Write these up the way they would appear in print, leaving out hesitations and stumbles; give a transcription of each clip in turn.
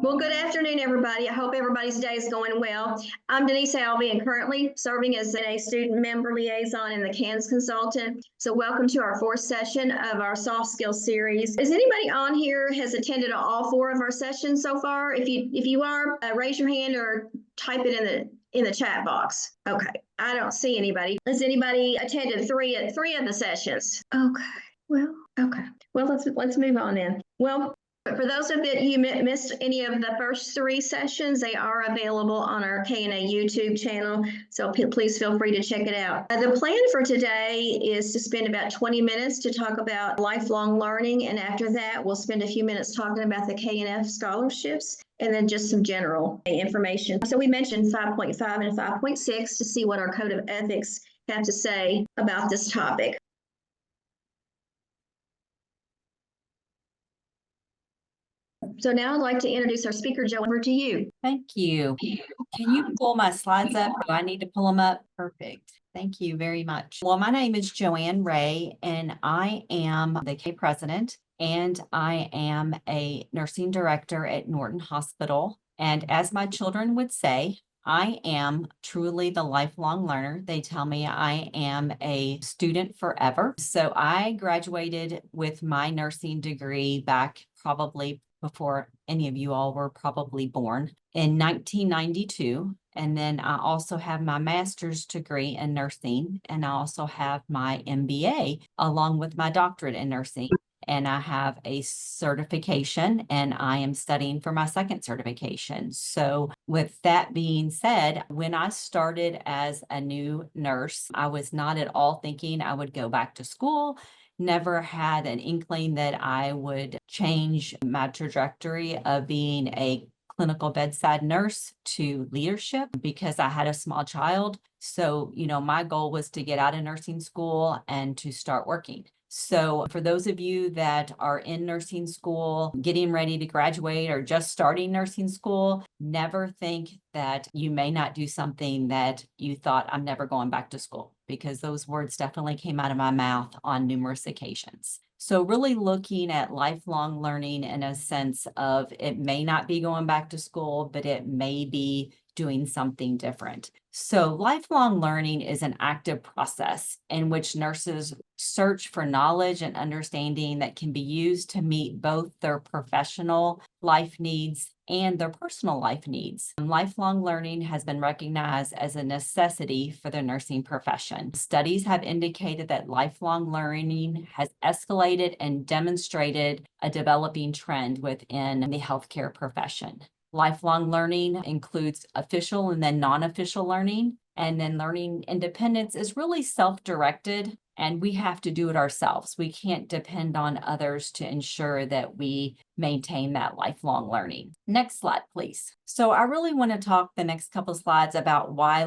Well, good afternoon, everybody. I hope everybody's day is going well. I'm Denise Alvey and currently serving as a student member liaison and the CANS consultant. So welcome to our fourth session of our soft skills series. Is anybody on here has attended all four of our sessions so far? If you are, raise your hand or type it in the chat box. Okay, I don't see anybody. Has anybody attended three of the sessions? Okay. Well, let's move on then. Well, for those of you missed any of the first three sessions, they are available on our KNA YouTube channel, so please feel free to check it out. The plan for today is to spend about 20 minutes to talk about lifelong learning, and after that, we'll spend a few minutes talking about the KNF scholarships, and then just some general information. So we mentioned 5.5 and 5.6 to see what our Code of Ethics have to say about this topic. So now I'd like to introduce our speaker, Joe, over to you. Thank you. Can you pull my slides up? Do I need to pull them up? Perfect. Thank you very much. Well, my name is Joanne Ray, and I am the K president, and I am a nursing director at Norton Hospital. And as my children would say, I am truly the lifelong learner. They tell me I am a student forever. So I graduated with my nursing degree back probably before any of you all were probably born in 1992. And then I also have my master's degree in nursing, and I also have my MBA along with my doctorate in nursing. And I have a certification, and I am studying for my second certification. So with that being said, when I started as a new nurse, I was not at all thinking I would go back to school. Never had an inkling that I would change my trajectory of being a clinical bedside nurse to leadership because I had a small child. So, my goal was to get out of nursing school and to start working. So for those of you that are in nursing school, getting ready to graduate, or just starting nursing school, never think that you may not do something that you thought, I'm never going back to school, because those words definitely came out of my mouth on numerous occasions. So really looking at lifelong learning in a sense of it may not be going back to school, but it may be doing something different. So lifelong learning is an active process in which nurses search for knowledge and understanding that can be used to meet both their professional life needs and their personal life needs. Lifelong learning has been recognized as a necessity for the nursing profession. Studies have indicated that lifelong learning has escalated and demonstrated a developing trend within the healthcare profession. Lifelong learning includes official and then non-official learning. And then learning independence is really self-directed, and we have to do it ourselves. We can't depend on others to ensure that we maintain that lifelong learning. Next slide, please. So I really want to talk the next couple of slides about why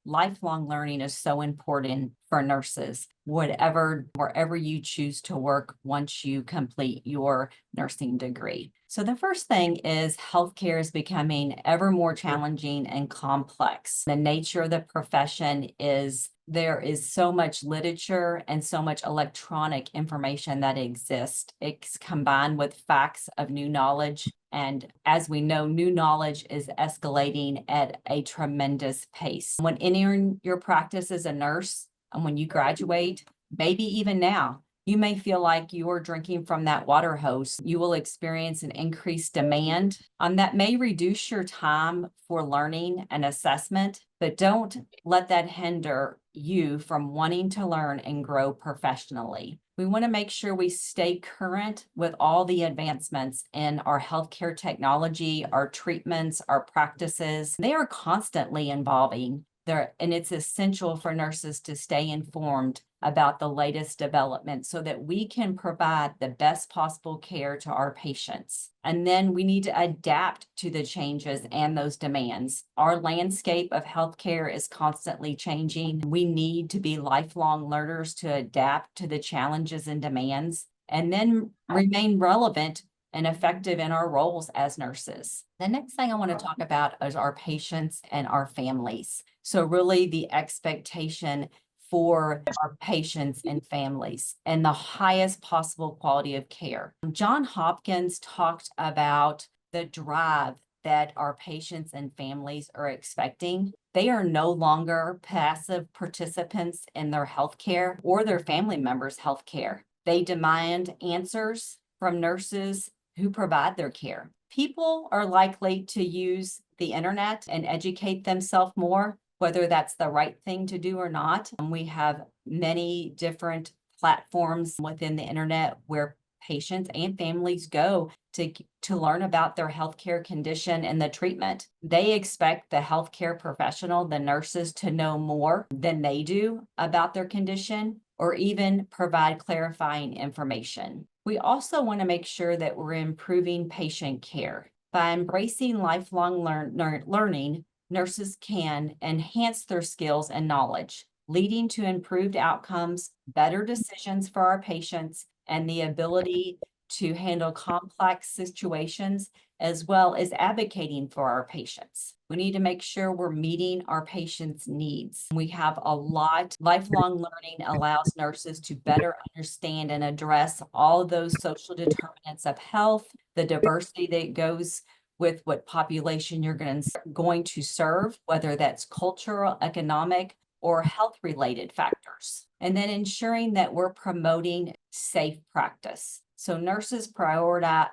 lifelong learning is so important for nurses, wherever you choose to work once you complete your nursing degree. So the first thing is healthcare is becoming ever more challenging and complex. The nature of the profession is there is so much literature and so much electronic information that exists. It's combined with facts of new knowledge. And as we know, new knowledge is escalating at a tremendous pace. When entering your practice as a nurse and when you graduate, maybe even now, you may feel like you're drinking from that water hose. You will experience an increased demand that may reduce your time for learning and assessment, but don't let that hinder you from wanting to learn and grow professionally. We want to make sure we stay current with all the advancements in our healthcare technology, our treatments, our practices. They are constantly evolving. And it's essential for nurses to stay informed about the latest developments so that we can provide the best possible care to our patients. And then we need to adapt to the changes and those demands. Our landscape of healthcare is constantly changing. We need to be lifelong learners to adapt to the challenges and demands, and then remain relevant and effective in our roles as nurses. The next thing I want to talk about is our patients and our families. So really the expectation for our patients and families and the highest possible quality of care. John Hopkins talked about the drive that our patients and families are expecting. They are no longer passive participants in their healthcare or their family members' healthcare. They demand answers from nurses who provide their care. People are likely to use the internet and educate themselves more, whether that's the right thing to do or not. We have many different platforms within the internet where patients and families go to learn about their healthcare condition and the treatment. They expect the healthcare professional, the nurses, to know more than they do about their condition or even provide clarifying information. We also want to make sure that we're improving patient care. By embracing lifelong learning, nurses can enhance their skills and knowledge, leading to improved outcomes, better decisions for our patients, and the ability to handle complex situations, as well as advocating for our patients. We need to make sure we're meeting our patients' needs. We have a lot. Lifelong learning allows nurses to better understand and address all of those social determinants of health, the diversity that goes with what population you're going to serve, whether that's cultural, economic, or health-related factors. And then ensuring that we're promoting safe practice. So nurses prioritize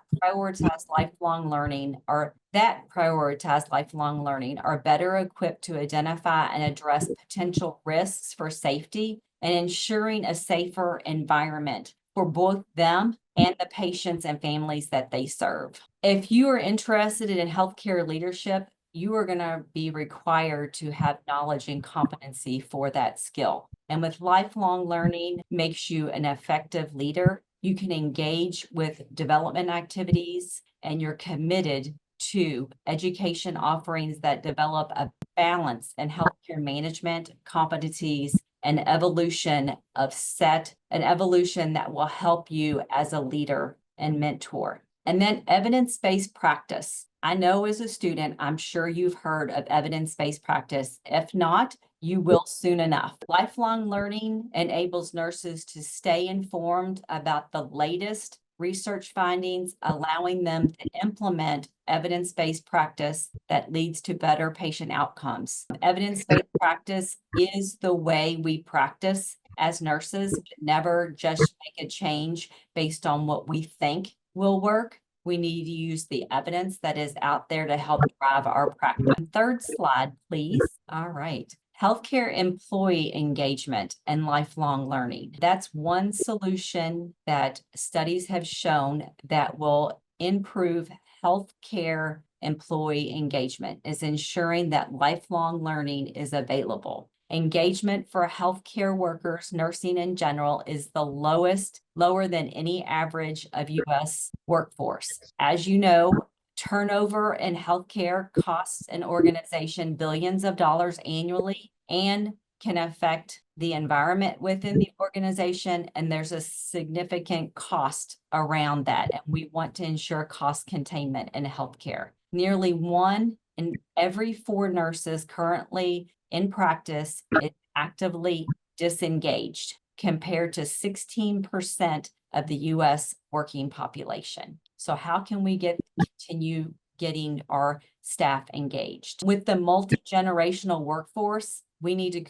lifelong learning, are better equipped to identify and address potential risks for safety and ensuring a safer environment for both them and the patients and families that they serve. If you are interested in healthcare leadership, you are going to be required to have knowledge and competency for that skill. And with lifelong learning makes you an effective leader. You can engage with development activities and you're committed to education offerings that develop a balance in healthcare management competencies and evolution that will help you as a leader and mentor. And then evidence-based practice. I know as a student, I'm sure you've heard of evidence-based practice. If not, you will soon enough. Lifelong learning enables nurses to stay informed about the latest research findings, allowing them to implement evidence-based practice that leads to better patient outcomes. Evidence-based practice is the way we practice as nurses, never just make a change based on what we think will work. We need to use the evidence that is out there to help drive our practice. Third slide, please. All right. Healthcare employee engagement and lifelong learning. That's one solution that studies have shown that will improve healthcare employee engagement, is ensuring that lifelong learning is available. Engagement for healthcare workers, nursing in general, is the lower than any average of U.S. workforce. As you know, turnover in healthcare costs an organization billions of dollars annually and can affect the environment within the organization. And there's a significant cost around that. And we want to ensure cost containment in healthcare. Nearly 1 in every 4 nurses currently in practice is actively disengaged, compared to 16% of the U.S. working population. So how can we continue getting our staff engaged? With the multi-generational workforce, we need to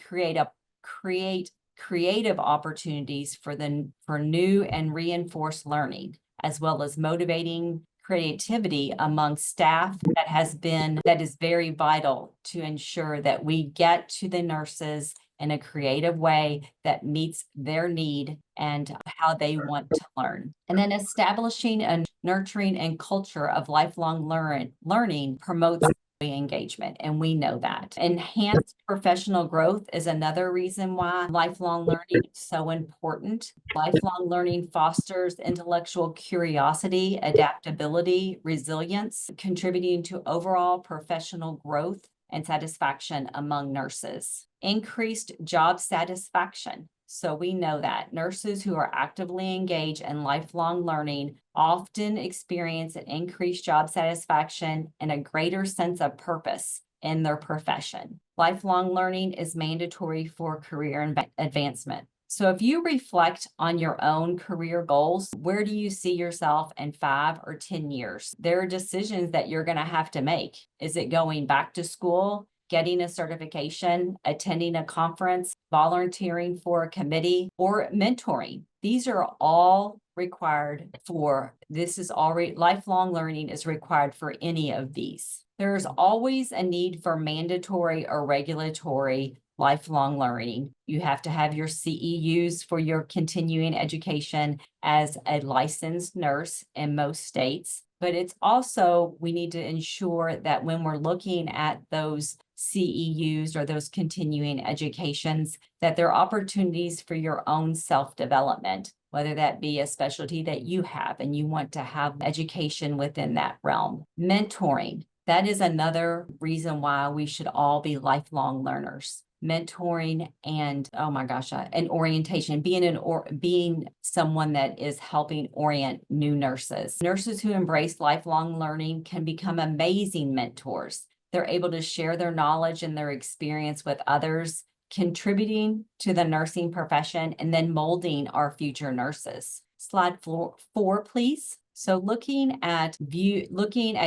create creative opportunities for new and reinforced learning, as well as motivating creativity among staff that is very vital to ensure that we get to the nurses in a creative way that meets their need and how they want to learn. And then establishing and nurturing and culture of lifelong learning promotes engagement, and we know that. Enhanced professional growth is another reason why lifelong learning is so important. Lifelong learning fosters intellectual curiosity, adaptability, resilience, contributing to overall professional growth and satisfaction among nurses. Increased job satisfaction. So we know that nurses who are actively engaged in lifelong learning often experience an increased job satisfaction and a greater sense of purpose in their profession. Lifelong learning is mandatory for career advancement. So if you reflect on your own career goals, where do you see yourself in 5 or 10 years? There are decisions that you're going to have to make. Is it going back to school, getting a certification, attending a conference, volunteering for a committee, or mentoring? These are all required for, this is already, lifelong learning is required for any of these. There's always a need for mandatory or regulatory lifelong learning. You have to have your CEUs for your continuing education as a licensed nurse in most states. But it's also, we need to ensure that when we're looking at those CEUs or those continuing educations, that there are opportunities for your own self-development, whether that be a specialty that you have and you want to have education within that realm. Mentoring, that is another reason why we should all be lifelong learners. Mentoring and, oh my gosh, and orientation, being someone that is helping orient new nurses. Nurses who embrace lifelong learning can become amazing mentors. They're able to share their knowledge and their experience with others, contributing to the nursing profession and then molding our future nurses. Slide 4, please. So looking at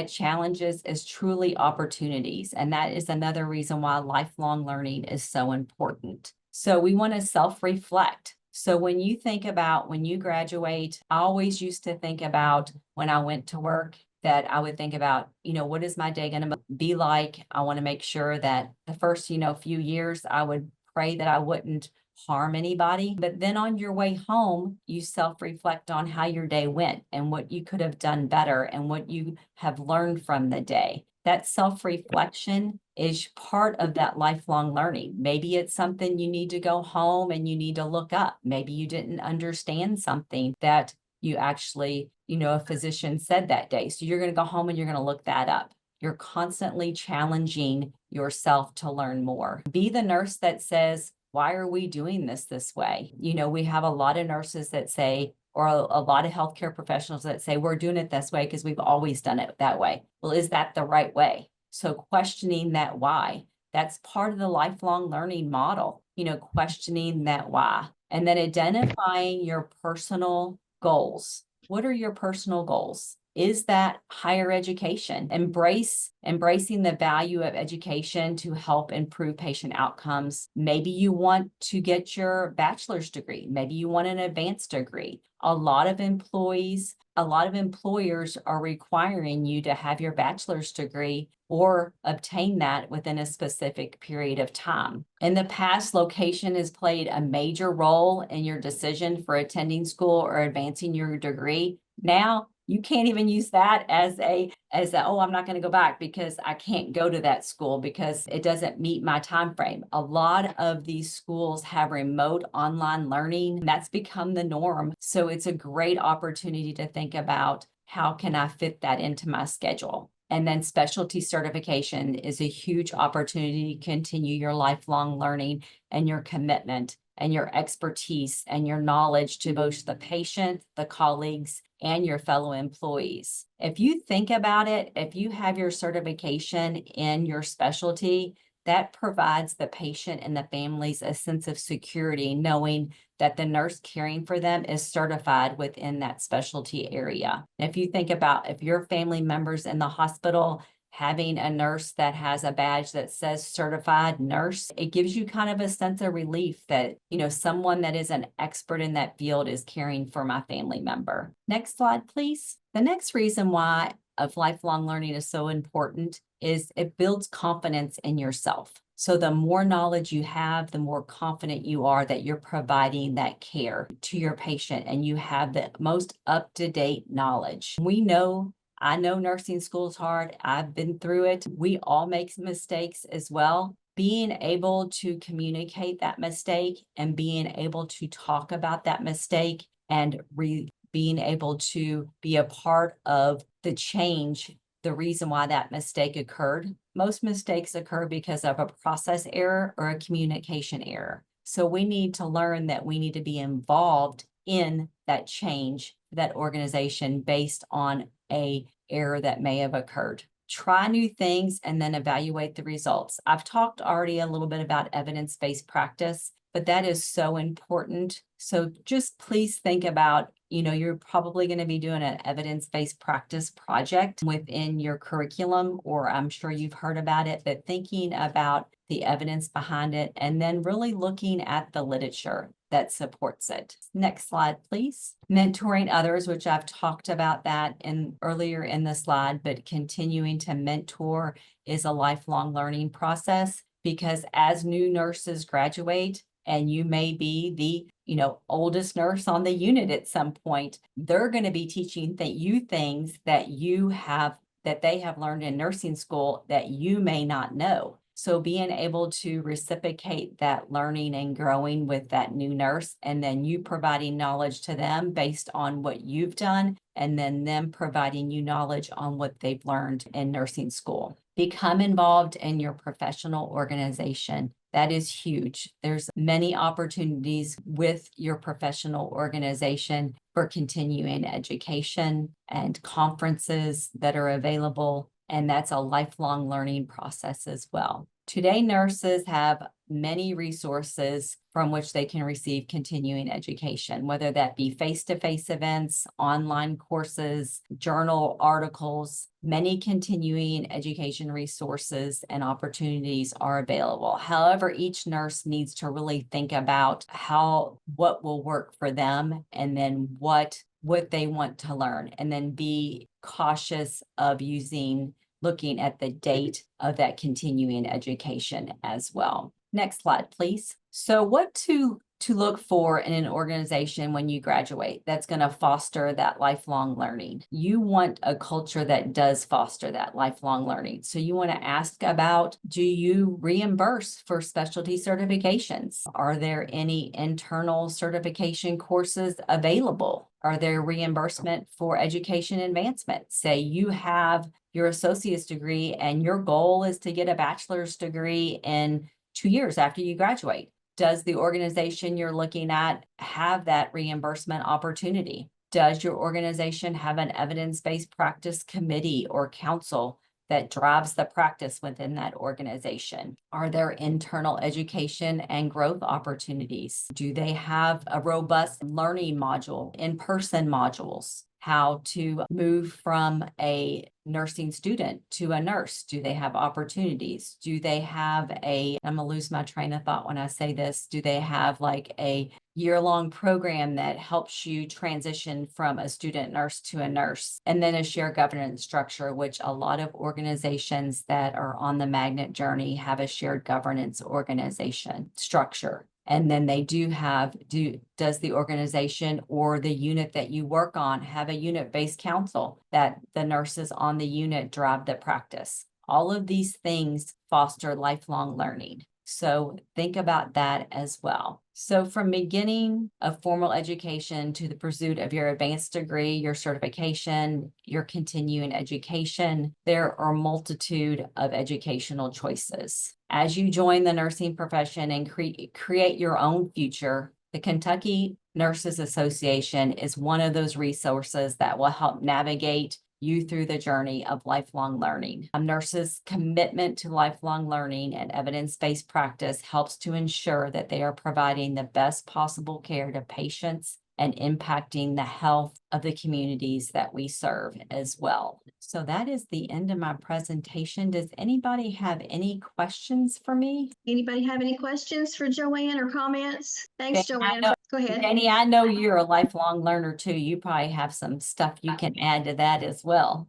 challenges as truly opportunities, and that is another reason why lifelong learning is so important. So we want to self-reflect. So when you think about when you graduate, I always used to think about when I went to work that I would think about, what is my day going to be like? I want to make sure that the first, few years, I would pray that I wouldn't harm anybody. But then on your way home, you self-reflect on how your day went and what you could have done better and what you have learned from the day. That self-reflection is part of that lifelong learning. Maybe it's something you need to go home and you need to look up. Maybe you didn't understand something that you actually, a physician said that day. So you're going to go home and you're going to look that up. You're constantly challenging yourself to learn more. Be the nurse that says, why are we doing this way? We have a lot of nurses that say, or a lot of healthcare professionals that say, we're doing it this way because we've always done it that way. Well, is that the right way? So questioning that why, that's part of the lifelong learning model, questioning that why. And then identifying your personal goals. What are your personal goals? Is that higher education? Embracing the value of education to help improve patient outcomes. Maybe you want to get your bachelor's degree. Maybe you want an advanced degree. A lot of employers are requiring you to have your bachelor's degree or obtain that within a specific period of time. In the past, location has played a major role in your decision for attending school or advancing your degree. Now, you can't even use that as oh, I'm not going to go back because I can't go to that school because it doesn't meet my time frame. A lot of these schools have remote online learning. That's become the norm. So it's a great opportunity to think about how can I fit that into my schedule. And then specialty certification is a huge opportunity to continue your lifelong learning and your commitment and your expertise and your knowledge to both the patient, the colleagues, and your fellow employees. If you think about it, if you have your certification in your specialty, that provides the patient and the families a sense of security, knowing that the nurse caring for them is certified within that specialty area. If you think about if your family members in the hospital, having a nurse that has a badge that says certified nurse, it gives you kind of a sense of relief that, someone that is an expert in that field is caring for my family member. Next slide, please. The next reason why of lifelong learning is so important is it builds confidence in yourself. So the more knowledge you have, the more confident you are that you're providing that care to your patient and you have the most up-to-date knowledge. I know nursing school is hard. I've been through it. We all make mistakes as well. Being able to communicate that mistake and being able to talk about that mistake and being able to be a part of the change, the reason why that mistake occurred. Most mistakes occur because of a process error or a communication error. So we need to learn that we need to be involved in that change, that organization based on a error that may have occurred. Try new things and then evaluate the results. I've talked already a little bit about evidence-based practice, but that is so important. So just please think about, you're probably going to be doing an evidence-based practice project within your curriculum, or I'm sure you've heard about it, but thinking about the evidence behind it and then really looking at the literature that supports it. Next slide, please. Mentoring others, which I've talked about that earlier in the slide, but continuing to mentor is a lifelong learning process, because as new nurses graduate, and you may be the oldest nurse on the unit at some point, they're going to be teaching you things that they have learned in nursing school that you may not know. So being able to reciprocate that learning and growing with that new nurse, and then you providing knowledge to them based on what you've done, and then them providing you knowledge on what they've learned in nursing school. Become involved in your professional organization. That is huge. There's many opportunities with your professional organization for continuing education and conferences that are available. And that's a lifelong learning process as well. Today, nurses have many resources from which they can receive continuing education, whether that be face-to-face events, online courses, journal articles. Many continuing education resources and opportunities are available. However, each nurse needs to really think about what will work for them, and then what they want to learn, and then be cautious of looking at the date of that continuing education as well. Next slide, please. So what to look for in an organization when you graduate that's going to foster that lifelong learning? You want a culture that does foster that lifelong learning. So you want to ask about, do you reimburse for specialty certifications? Are there any internal certification courses available? Are there reimbursement for education advancement? Say you have your associate's degree and your goal is to get a bachelor's degree in 2 years after you graduate. Does the organization you're looking at have that reimbursement opportunity? Does your organization have an evidence-based practice committee or council that drives the practice within that organization? Are there internal education and growth opportunities? Do they have a robust learning module, in-person modules? How to move from a nursing student to a nurse? Do they have opportunities? Do they have I'm gonna lose my train of thought when I say this. Do they have like a year-long program that helps you transition from a student nurse to a nurse? And then a shared governance structure, which a lot of organizations that are on the magnet journey have a shared governance organization structure. And then they does the organization or the unit that you work on have a unit-based council that the nurses on the unit drive the practice? All of these things foster lifelong learning. So think about that as well. So from beginning of formal education to the pursuit of your advanced degree, your certification, your continuing education, there are a multitude of educational choices. As you join the nursing profession and create your own future, the Kentucky Nurses Association is one of those resources that will help navigate you through the journey of lifelong learning. A nurse's commitment to lifelong learning and evidence-based practice helps to ensure that they are providing the best possible care to patients and impacting the health of the communities that we serve as well. So that is the end of my presentation. Does anybody have any questions for me? Anybody have any questions for Joanne or comments? Thanks, Joanne. Go ahead. Danny, I know you're a lifelong learner too. You probably have some stuff you can add to that as well.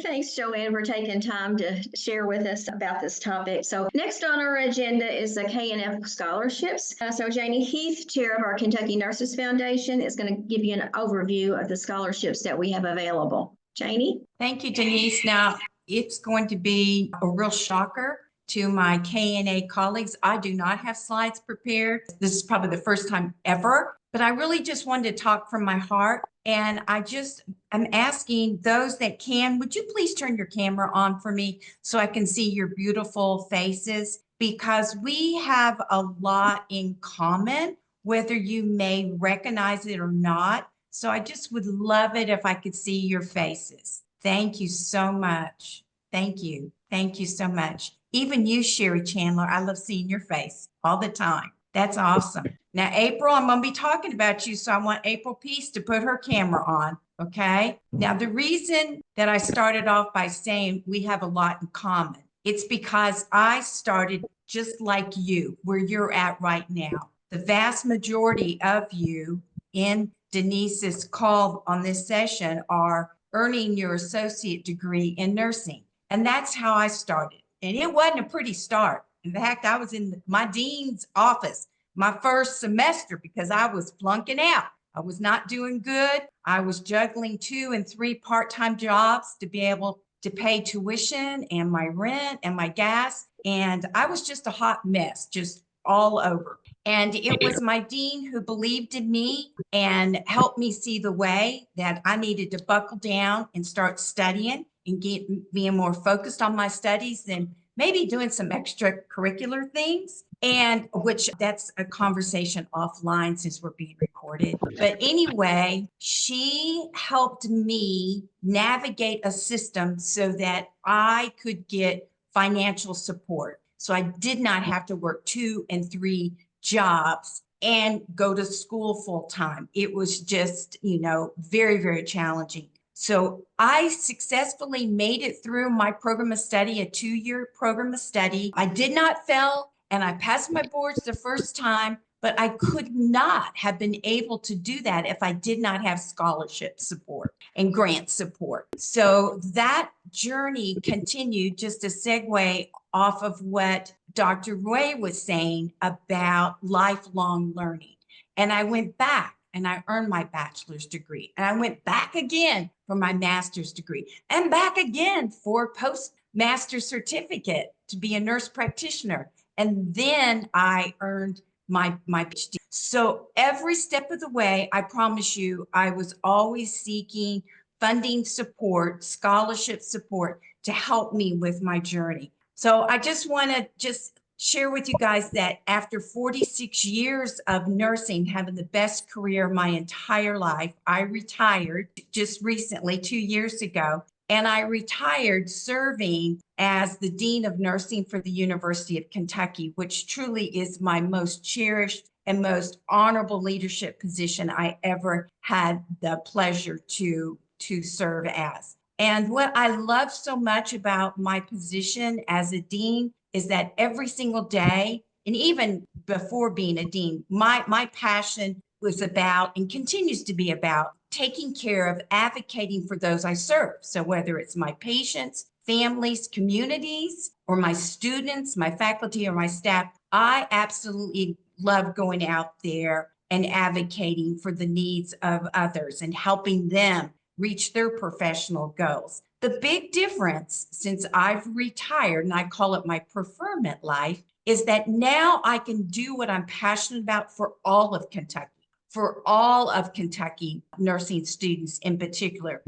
Thanks, Joanne, for taking time to share with us about this topic. So next on our agenda is the KNF scholarships. So Janie Heath, chair of our Kentucky Nurses Foundation, is going to give you an overview of the scholarships that we have available. Janie? Thank you, Denise. Now, it's going to be a real shocker to my KNA colleagues. I do not have slides prepared. This is probably the first time ever, but I really just wanted to talk from my heart. And I'm asking those that can, would you please turn your camera on for me so I can see your beautiful faces? Because we have a lot in common, whether you may recognize it or not. So I just would love it if I could see your faces. Thank you so much. Thank you. Thank you so much. Even you, Sherry Chandler, I love seeing your face all the time. That's awesome. Now, April, I'm going to be talking about you, so I want April Peace to put her camera on, okay? Now, the reason that I started off by saying we have a lot in common, it's because I started just like you, where you're at right now. The vast majority of you in Denise's call on this session are earning your associate degree in nursing. And that's how I started. And it wasn't a pretty start. In fact, I was in my dean's office my first semester because I was flunking out. I was not doing good. I was juggling 2 and 3 part-time jobs to be able to pay tuition and my rent and my gas. And I was just a hot mess, just all over. And it was my dean who believed in me and helped me see the way that I needed to buckle down and start studying and being more focused on my studies than maybe doing some extracurricular things, and which that's a conversation offline since we're being recorded. But anyway, she helped me navigate a system so that I could get financial support. So I did not have to work 2 and 3 jobs and go to school full time. It was just, very, very challenging. So I successfully made it through my program of study, a 2-year program of study. I did not fail and I passed my boards the first time, but I could not have been able to do that if I did not have scholarship support and grant support. So that journey continued, just a segue off of what Dr. Roy was saying about lifelong learning. And I went back and I earned my bachelor's degree. And I went back again for my master's degree and back again for postmaster certificate to be a nurse practitioner. And then I earned my PhD. So every step of the way, I promise you, I was always seeking funding support, scholarship support to help me with my journey. So I just want to share with you guys that after 46 years of nursing, having the best career of my entire life, I retired just recently, 2 years ago, and I retired serving as the Dean of Nursing for the University of Kentucky, which truly is my most cherished and most honorable leadership position I ever had the pleasure to serve as. And what I love so much about my position as a dean is that every single day, and even before being a dean, my passion was about and continues to be about taking care of, advocating for those I serve. So whether it's my patients, families, communities, or my students, my faculty, or my staff, I absolutely love going out there and advocating for the needs of others and helping them reach their professional goals. The big difference since I've retired, and I call it my preferment life, is that now I can do what I'm passionate about for all of Kentucky, for all of Kentucky nursing students in particular,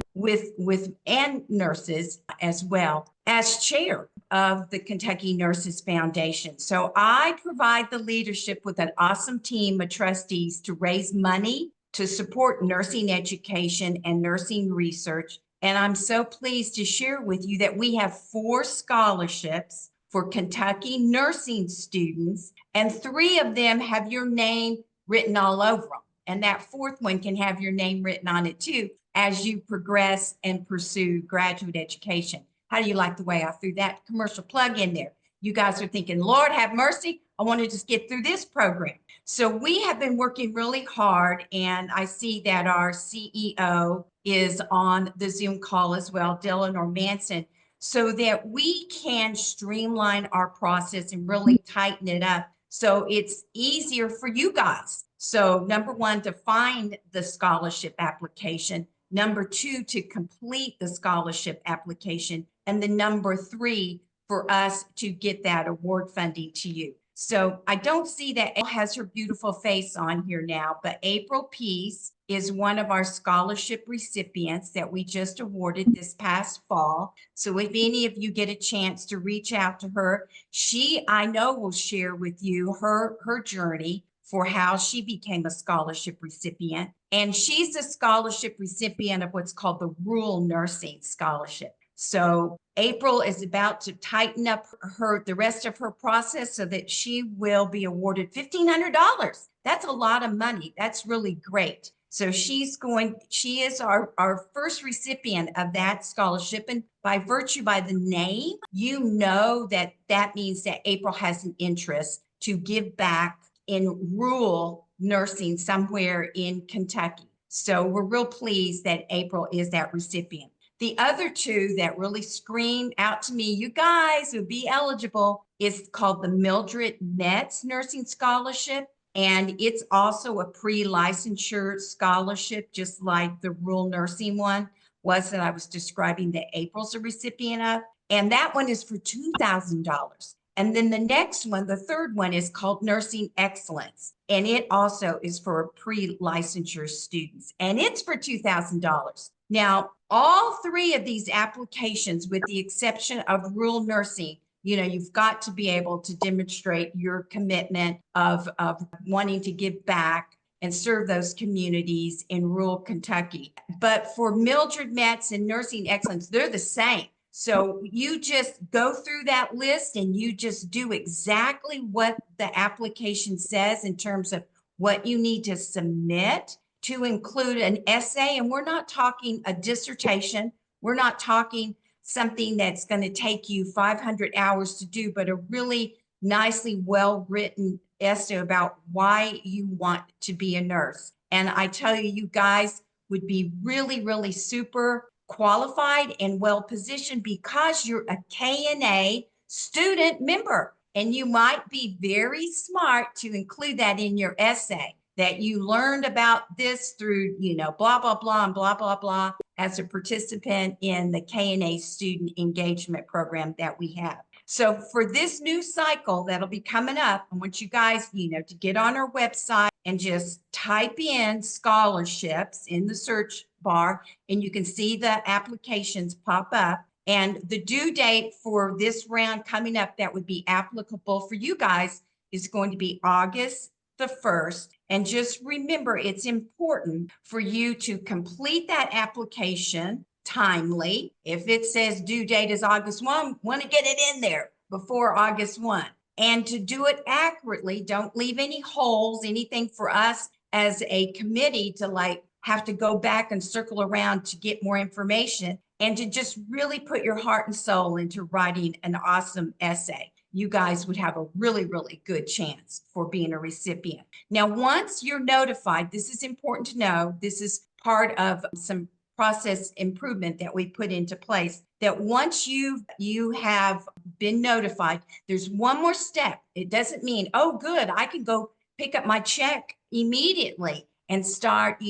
and nurses as well, as chair of the Kentucky Nurses Foundation. So I provide the leadership with an awesome team of trustees to raise money to support nursing education and nursing research. And I'm so pleased to share with you that we have 4 scholarships for Kentucky nursing students, and 3 of them have your name written all over them. And that 4th one can have your name written on it too as you progress and pursue graduate education. How do you like the way I threw that commercial plug in there? You guys are thinking, Lord have mercy, I want to just get through this program. So we have been working really hard, and I see that our CEO is on the Zoom call as well, Dylan Manson, so that we can streamline our process and really tighten it up so it's easier for you guys. So number 1, to find the scholarship application. Number 2, to complete the scholarship application. And then number 3, for us to get that award funding to you. So I don't see that April has her beautiful face on here now, but April Peace is one of our scholarship recipients that we just awarded this past fall. So if any of you get a chance to reach out to her, she, I know, will share with you her journey for how she became a scholarship recipient. And she's a scholarship recipient of what's called the Rural Nursing Scholarship. So April is about to tighten up the rest of her process so that she will be awarded $1,500. That's a lot of money. That's really great. So she is our first recipient of that scholarship. And by the name, you know that means that April has an interest to give back in rural nursing somewhere in Kentucky. So we're real pleased that April is that recipient. The other two that really scream out to me, you guys would be eligible, is called the Mildred Metz Nursing Scholarship. And it's also a pre-licensure scholarship, just like the rural nursing one was that I was describing that April's a recipient of. And that one is for $2,000. And then the next one, the third one, is called Nursing Excellence. And it also is for pre-licensure students. And it's for $2,000. Now, all three of these applications, with the exception of rural nursing, you've got to be able to demonstrate your commitment of wanting to give back and serve those communities in rural Kentucky. But for Mildred Metz and Nursing Excellence, they're the same. So you just go through that list and you just do exactly what the application says in terms of what you need to submit to include an essay. And we're not talking a dissertation. We're not talking something that's going to take you 500 hours to do, but a really nicely well-written essay about why you want to be a nurse. And I tell you, you guys would be really, really super qualified and well-positioned because you're a KNA student member. And you might be very smart to include that in your essay, that you learned about this through, blah, blah, blah, and blah, blah, blah, as a participant in the KNA student engagement program that we have. So for this new cycle that'll be coming up, I want you guys, to get on our website and just type in scholarships in the search bar, and you can see the applications pop up. And the due date for this round coming up that would be applicable for you guys is going to be August the 1st. And just remember, it's important for you to complete that application timely. If it says due date is August 1, want to get it in there before August 1. And to do it accurately, don't leave any holes, anything for us as a committee to have to go back and circle around to get more information, and to just really put your heart and soul into writing an awesome essay. You guys would have a really, really good chance for being a recipient. Now, once you're notified, this is important to know, this is part of some process improvement that we put into place, that once you have been notified, there's one more step. It doesn't mean, oh, good, I can go pick up my check immediately and start,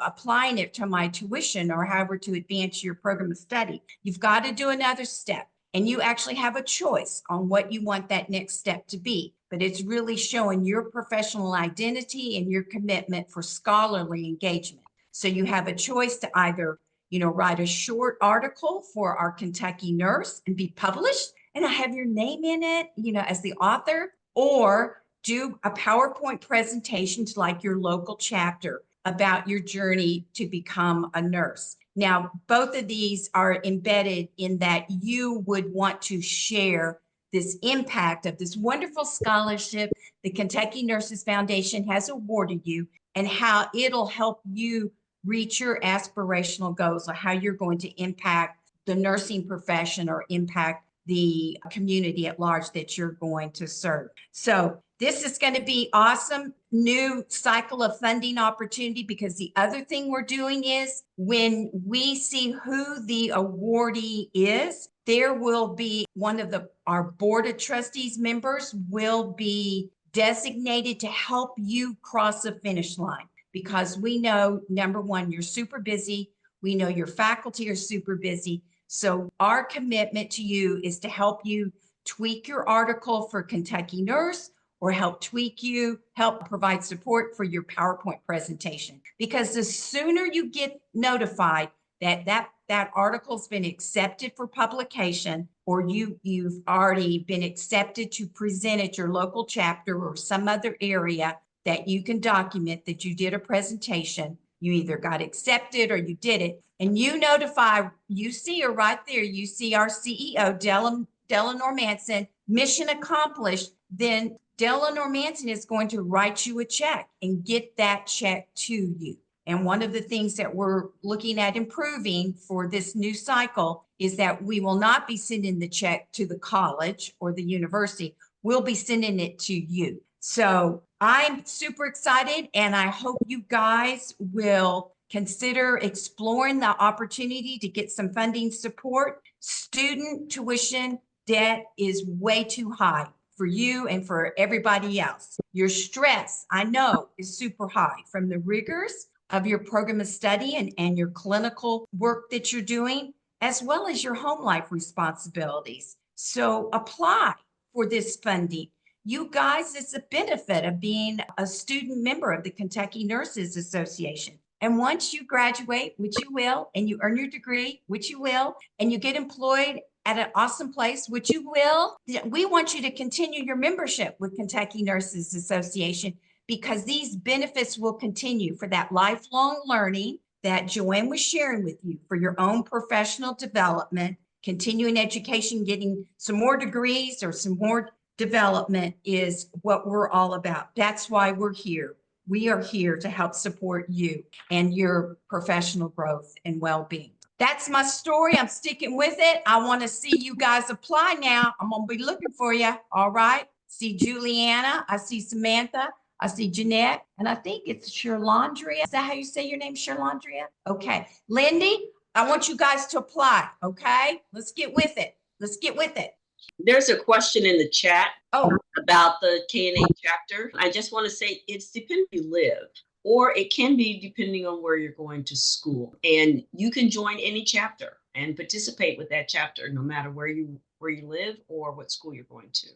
applying it to my tuition or however to advance your program of study. You've got to do another step. And you actually have a choice on what you want that next step to be. But it's really showing your professional identity and your commitment for scholarly engagement. So you have a choice to either, write a short article for our Kentucky Nurse and be published, and I have your name in it, as the author, or do a PowerPoint presentation to your local chapter about your journey to become a nurse. Now, both of these are embedded in that you would want to share this impact of this wonderful scholarship the Kentucky Nurses Foundation has awarded you, and how it'll help you reach your aspirational goals, or how you're going to impact the nursing profession or impact the community at large that you're going to serve. So this is going to be awesome new cycle of funding opportunity, because the other thing we're doing is when we see who the awardee is, there will be one of our board of trustees members will be designated to help you cross the finish line, because we know, number one, you're super busy. We know your faculty are super busy. So our commitment to you is to help you tweak your article for Kentucky Nurse, or help provide support for your PowerPoint presentation. Because the sooner you get notified that article's been accepted for publication, or you've already been accepted to present at your local chapter or some other area that you can document that you did a presentation, You either got accepted or you did it. And you see her right there. You see our CEO, Della Normanson, mission accomplished. Then Della Normanson is going to write you a check and get that check to you. And one of the things that we're looking at improving for this new cycle is that we will not be sending the check to the college or the university. We'll be sending it to you. So I'm super excited, and I hope you guys will consider exploring the opportunity to get some funding support. Student tuition debt is way too high for you and for everybody else. Your stress, I know, is super high from the rigors of your program of study and your clinical work that you're doing, as well as your home life responsibilities. So apply for this funding. You guys, it's a benefit of being a student member of the Kentucky Nurses Association. And once you graduate, which you will, and you earn your degree, which you will, and you get employed at an awesome place, which you will, we want you to continue your membership with Kentucky Nurses Association, because these benefits will continue for that lifelong learning that Joanne was sharing with you, for your own professional development, continuing education, getting some more degrees or some more development is what we're all about. That's why we're here. We are here to help support you and your professional growth and well-being. That's my story. I'm sticking with it. I want to see you guys apply now. I'm going to be looking for you. All right. See Juliana. I see Samantha. I see Jeanette. And I think it's Sherlandria. Is that how you say your name, Sherlandria? Okay. Lindy, I want you guys to apply. Okay. Let's get with it. Let's get with it. There's a question in the chat Oh, about the KNA chapter. I just want to say it's depending where you live, or it can be depending on where you're going to school. And you can join any chapter and participate with that chapter, no matter where you live or what school you're going to.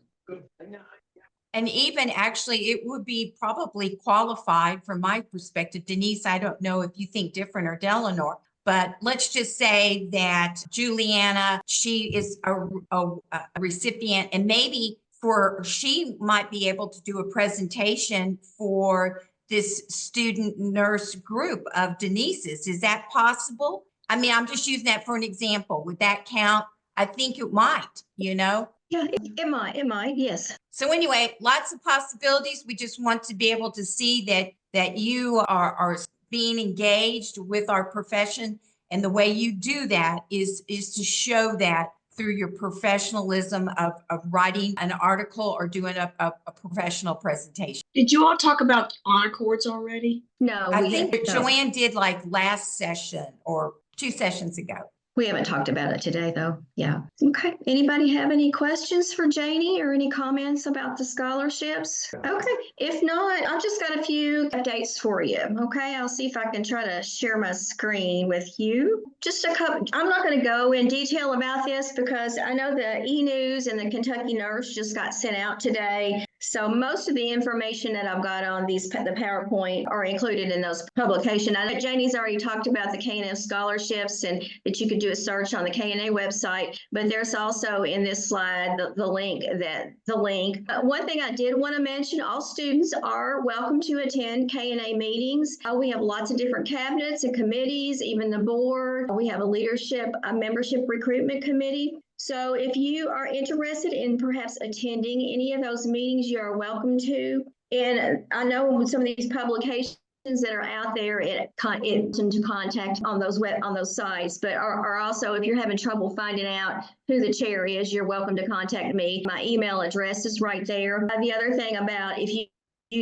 and even actually, it would be probably qualified from my perspective. Denise, I don't know if you think different, or Delanor, but let's just say that Juliana, she is a recipient, and maybe she might be able to do a presentation for this student nurse group of Denise's. Is that possible? I mean, I'm just using that for an example. Would that count? I think it might, Yeah, it might, yes. So anyway, lots of possibilities. We just want to be able to see that you are being engaged with our profession. And the way you do that is to show that through your professionalism of writing an article or doing a professional presentation. Did you all talk about honor cords already? No, I we think haven't, no. Joanne did like last session or 2 sessions ago. We haven't talked about it today, though. Yeah. Okay. Anybody have any questions for Janie or any comments about the scholarships? Okay. If not, I've just got a few updates for you. Okay. I'll see if I can try to share my screen with you. Just a couple. I'm not going to go in detail about this because I know the e-news and the Kentucky Nurse just got sent out today. So most of the information that I've got on the PowerPoint are included in those publications. I know Janie's already talked about the KNA scholarships and that you could do a search on the KNA website, but there's also in this slide the link. One thing I did want to mention, all students are welcome to attend KNA meetings. We have lots of different cabinets and committees, even the board. We have a membership recruitment committee. So if you are interested in perhaps attending any of those meetings, you are welcome to. And I know with some of these publications that are out there, it's to contact on those sites, but are also, if you're having trouble finding out who the chair is, you're welcome to contact me. My email address is right there. The other thing about if you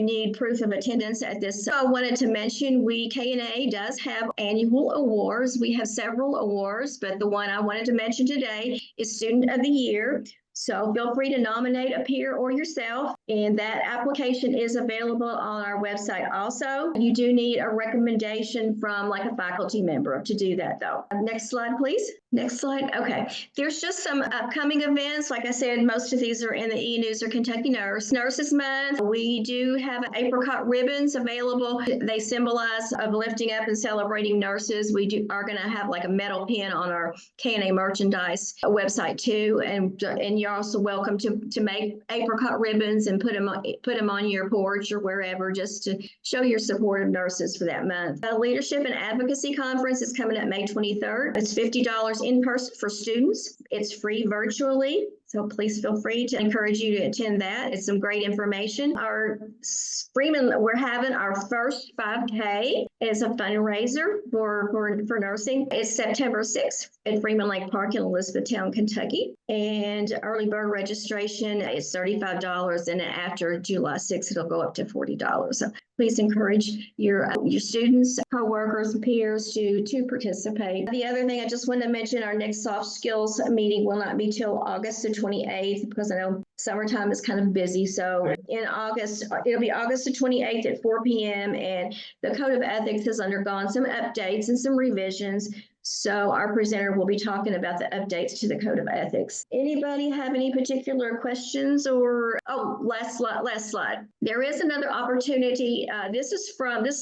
need proof of attendance at this. So I wanted to mention KNA does have annual awards. We have several awards, but the one I wanted to mention today is Student of the Year. So feel free to nominate a peer or yourself, and that application is available on our website also. You do need a recommendation from like a faculty member to do that though. Next slide, please. Next slide. Okay. There's just some upcoming events. Like I said, most of these are in the e-news or Kentucky Nurses Month. We do have apricot ribbons available. They symbolize lifting up and celebrating nurses. We are going to have like a metal pin on our KNA merchandise website too. And you're also welcome to make apricot ribbons and put them on your porch or wherever, just to show your support of nurses for that month. The Leadership and Advocacy Conference is coming up May 23rd. It's $50 in person for students. It's free virtually. So please feel free to encourage you to attend that. It's some great information. We're having our first 5K as a fundraiser for nursing. It's September 6th at Freeman Lake Park in Elizabethtown, Kentucky. And early bird registration is $35. And after July 6th, it'll go up to $40. So please encourage your students, coworkers, and peers to participate. The other thing I just wanted to mention, our next soft skills meeting will not be till August the 28th, because I know summertime is kind of busy. So in August, it'll be August the 28th at 4 p.m. And the Code of Ethics has undergone some updates and some revisions. So our presenter will be talking about the updates to the Code of Ethics. Anybody have any particular questions or, last slide. There is another opportunity. This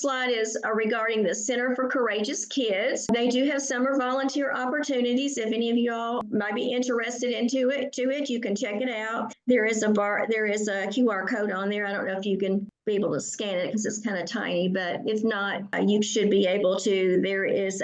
slide is regarding the Center for Courageous Kids. They do have summer volunteer opportunities. If any of y'all might be interested into it, you can check it out. There is a QR code on there. I don't know if you can be able to scan it because it's kind of tiny, but if not, you should be able to. There is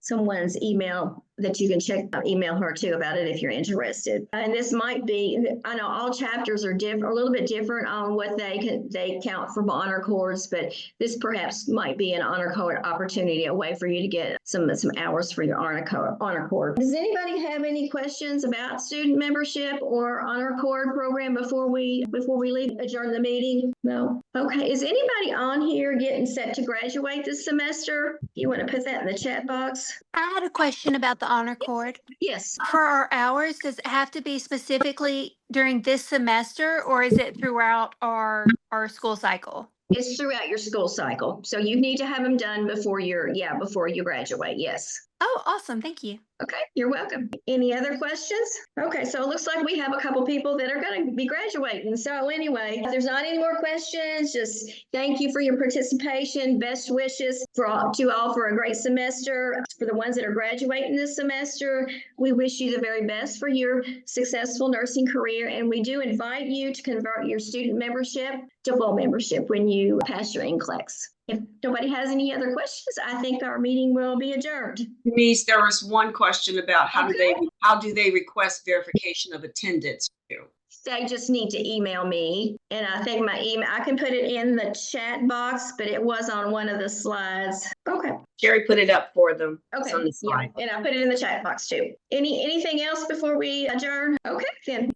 someone's email that you can email her too about it if you're interested. And this might be, I know all chapters are a little bit different on what they count for honor cords, but this perhaps might be an honor cord opportunity, a way for you to get some hours for your honor cord. Does anybody have any questions about student membership or honor cord program before we adjourn the meeting? No? Okay. Is anybody on here getting set to graduate this semester? You want to put that in the chat box? I had a question about the honor cord. Yes. For our hours, does it have to be specifically during this semester, or is it throughout our school cycle? It's throughout your school cycle. So you need to have them done before you graduate. Yes. Oh, awesome. Thank you. Okay, you're welcome. Any other questions? Okay, so it looks like we have a couple people that are going to be graduating. So anyway, if there's not any more questions, just thank you for your participation. Best wishes to all for a great semester. For the ones that are graduating this semester, we wish you the very best for your successful nursing career. And we do invite you to convert your student membership to full membership when you pass your NCLEX. If nobody has any other questions, I think our meeting will be adjourned. Denise, there was one question about how do they request verification of attendance? They just need to email me, and I think my email, I can put it in the chat box, but it was on one of the slides. Okay. Jerry put it up for them. Okay. It's on the slide. Yeah, and I put it in the chat box too. Anything else before we adjourn? Okay, then.